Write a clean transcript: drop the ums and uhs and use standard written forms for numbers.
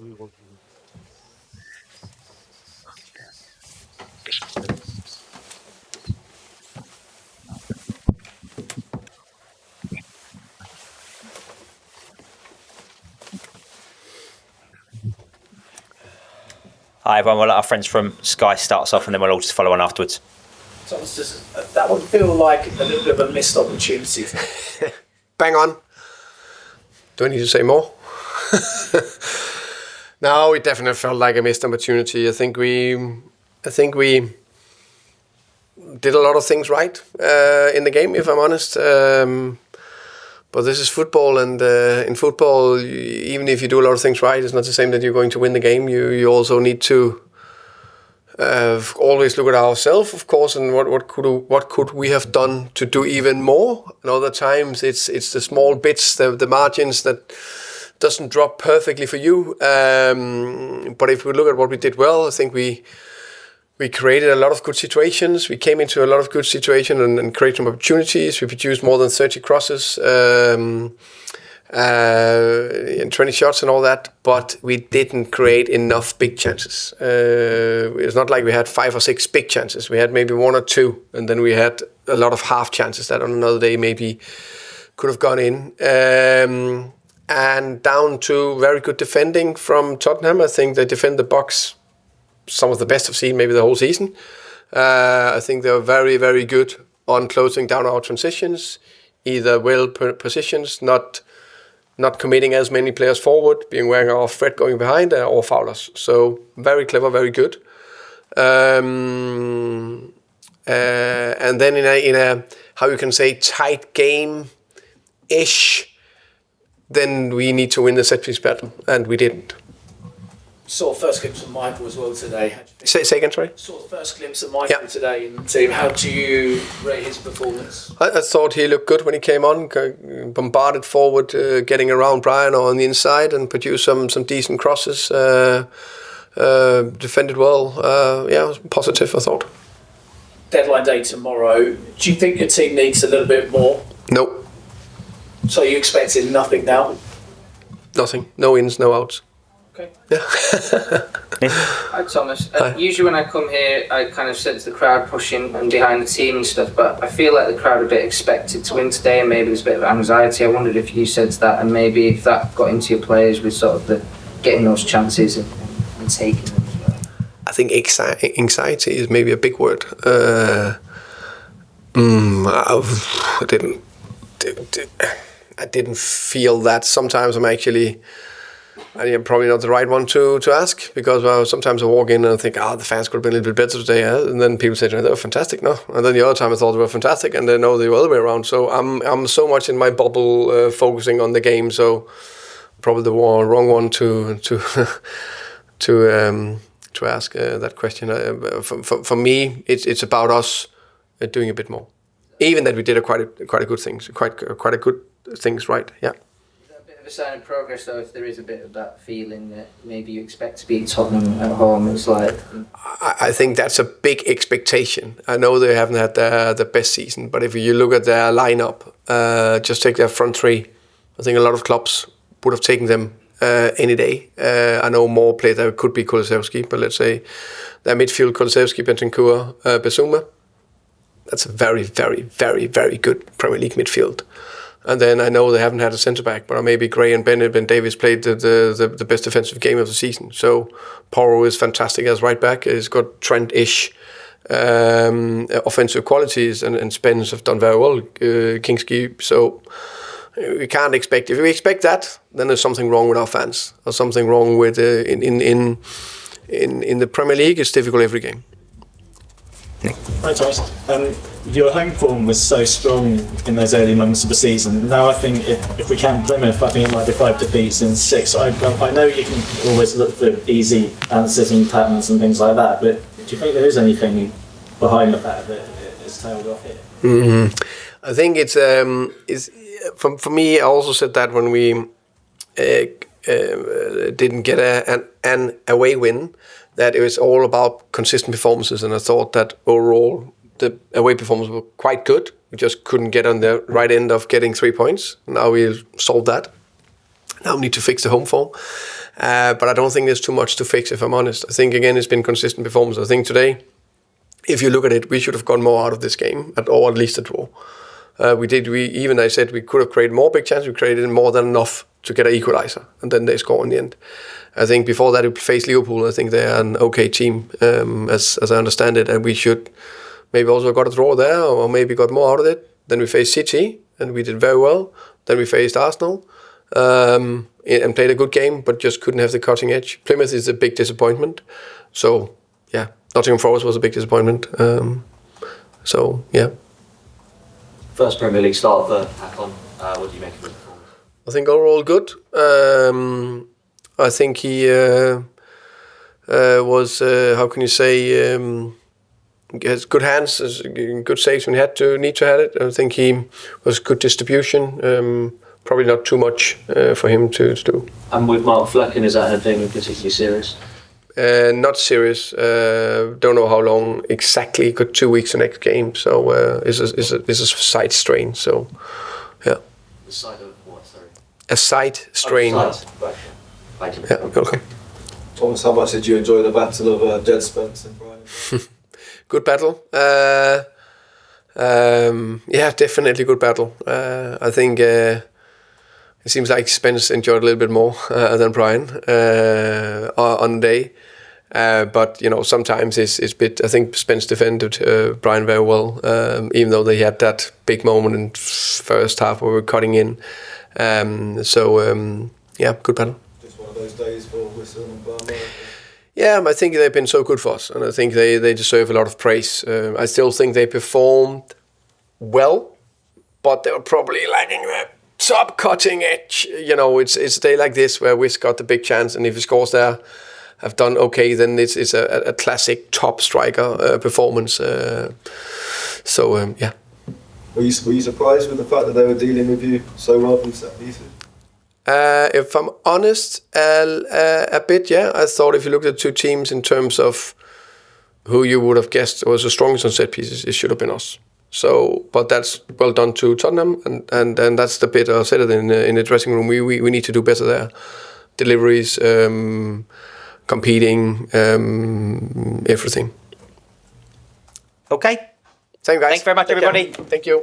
Hi everyone, we'll let our friends from Sky start us off and then we'll all just follow on afterwards. Thomas, that would feel like a little bit of a missed opportunity. Bang on. Do I need to say more? No, it definitely felt like a missed opportunity. I think we did a lot of things right in the game, if I'm honest. But this is football, and in football, even if you do a lot of things right, it's not the same that you're going to win the game. You also need to always look at ourselves, of course, and what could we have done to do even more. And other times, it's the small bits, the margins that doesn't drop perfectly for you. But if we look at what we did well, I think we created a lot of good situations. We came into a lot of good situations and created some opportunities. We produced more than 30 crosses and 20 shots and all that, but we didn't create enough big chances. It's not like we had 5 or 6 big chances. We had maybe 1 or 2, and then we had a lot of half chances that on another day maybe could have gone in. And down to very good defending from Tottenham. I think they defend the box some of the best I've seen maybe the whole season. I think they were very, very good on closing down our transitions, either well positions, not committing as many players forward, being wearing our threat going behind, or foul us. So very clever, very good. And then in a how you can say tight game-ish, then we need to win the set piece battle, and we didn't. Saw first glimpse of Michael as well today. Say again, sorry? Saw the first glimpse of Michael today in the team. How do you rate his performance? I thought he looked good when he came on, bombarded forward, getting around Brian on the inside and produced some decent crosses, defended well. It was positive, I thought. Deadline day tomorrow. Do you think your team needs a little bit more? No. So you expected nothing now? Nothing. No ins, no outs. Okay. Yeah. Hi Thomas. Usually when I come here I kind of sense the crowd pushing and behind the team and stuff, but I feel like the crowd are a bit expected to win today and maybe there's a bit of anxiety. I wondered if you sensed that and maybe if that got into your players with sort of the getting those chances and taking them as well. I think anxiety is maybe a big word. I didn't feel that. Sometimes I'm probably not the right one to ask, because sometimes I walk in and I think, the fans could have been a little bit better today, and then people say, they were fantastic, no? And then the other time I thought they were fantastic, and then the other way around. So I'm so much in my bubble focusing on the game, so probably the wrong one to ask that question. For me, it's about us doing a bit more. Even that we did quite a good things, quite a good things right. Yeah. Is that a bit of a sign of progress though? If there is a bit of that feeling that maybe you expect to beat Tottenham at home, it's like. I think that's a big expectation. I know they haven't had the best season, but if you look at their lineup, just take their front three. I think a lot of clubs would have taken them any day. I know more players that could be Kulusevski, but let's say their midfield: Kulusevski, Bentancur, Bissouma. That's a very, very, very, very good Premier League midfield. And then I know they haven't had a centre-back, but maybe Gray and Ben Davies played the best defensive game of the season. So Porro is fantastic as right-back. He's got Trent-ish offensive qualities, and Spence have done very well, Kingsley. So we can't expect... If we expect that, then there's something wrong with our fans, or something wrong with... In the Premier League, it's difficult every game. Hi Thomas. Your home form was so strong in those early months of the season. Now I think if we count Plymouth, I think it might be 5 defeats and 6. I know you can always look for easy answers and patterns and things like that, but do you think there is anything behind the fact that it's tailed off here? Mm-hmm. I think it's for me. I also said that when we didn't get an away win, that it was all about consistent performances, and I thought that overall the away performances were quite good. We just couldn't get on the right end of getting 3 points. Now we'll solve that. Now we need to fix the home form. But I don't think there's too much to fix, if I'm honest. I think, again, it's been consistent performance. I think today, if you look at it, we should have got more out of this game, or at least a draw. I said we could have created more big chances. We created more than enough to get an equaliser, and then they score in the end. I think before that, we faced Liverpool. I think they're an okay team, as I understand it, and we should maybe also got a draw there, or maybe got more out of it. Then we faced City, and we did very well. Then we faced Arsenal, and played a good game, but just couldn't have the cutting edge. Plymouth is a big disappointment. So, yeah, Nottingham Forest was a big disappointment. So, yeah. First Premier League start for Hakon. What do you make of it? I think overall good. I think he was, how can you say, has good hands, good saves when he need to have it. I think he was good distribution. Probably not too much for him to do. And with Mark Flekken, is that anything particularly serious? Not serious. Don't know how long exactly. Got 2 weeks the next game, so it's a side strain. So, yeah. The side of what? Sorry. A side strain. Oh, side. Right. Yeah. Okay. Thomas, how much did you enjoy the battle of Djed, Spence and Brian? Good battle. Yeah, definitely good battle. I think it seems like Spence enjoyed a little bit more than Brian on the day. But, sometimes it's a bit... I think Spence defended Brian very well, even though they had that big moment in first half where we were cutting in. Yeah, good battle. Just one of those days for Whistle and Barmer. Yeah, I think they've been so good for us, and I think they deserve a lot of praise. I still think they performed well, but they were probably lacking that top cutting edge. It's a day like this where Wiss got the big chance, and if he scores there, have done okay, then it's a classic top striker performance. Yeah. Were you surprised with the fact that they were dealing with you so well from set pieces? If I'm honest, a bit, yeah. I thought if you looked at two teams in terms of who you would have guessed was the strongest on set pieces, it should have been us. So, but that's well done to Tottenham, and that's the bit I said it in the dressing room. We need to do better there. Deliveries, competing, everything. Okay. Thank you, guys. Thanks very much, everybody. Thank you.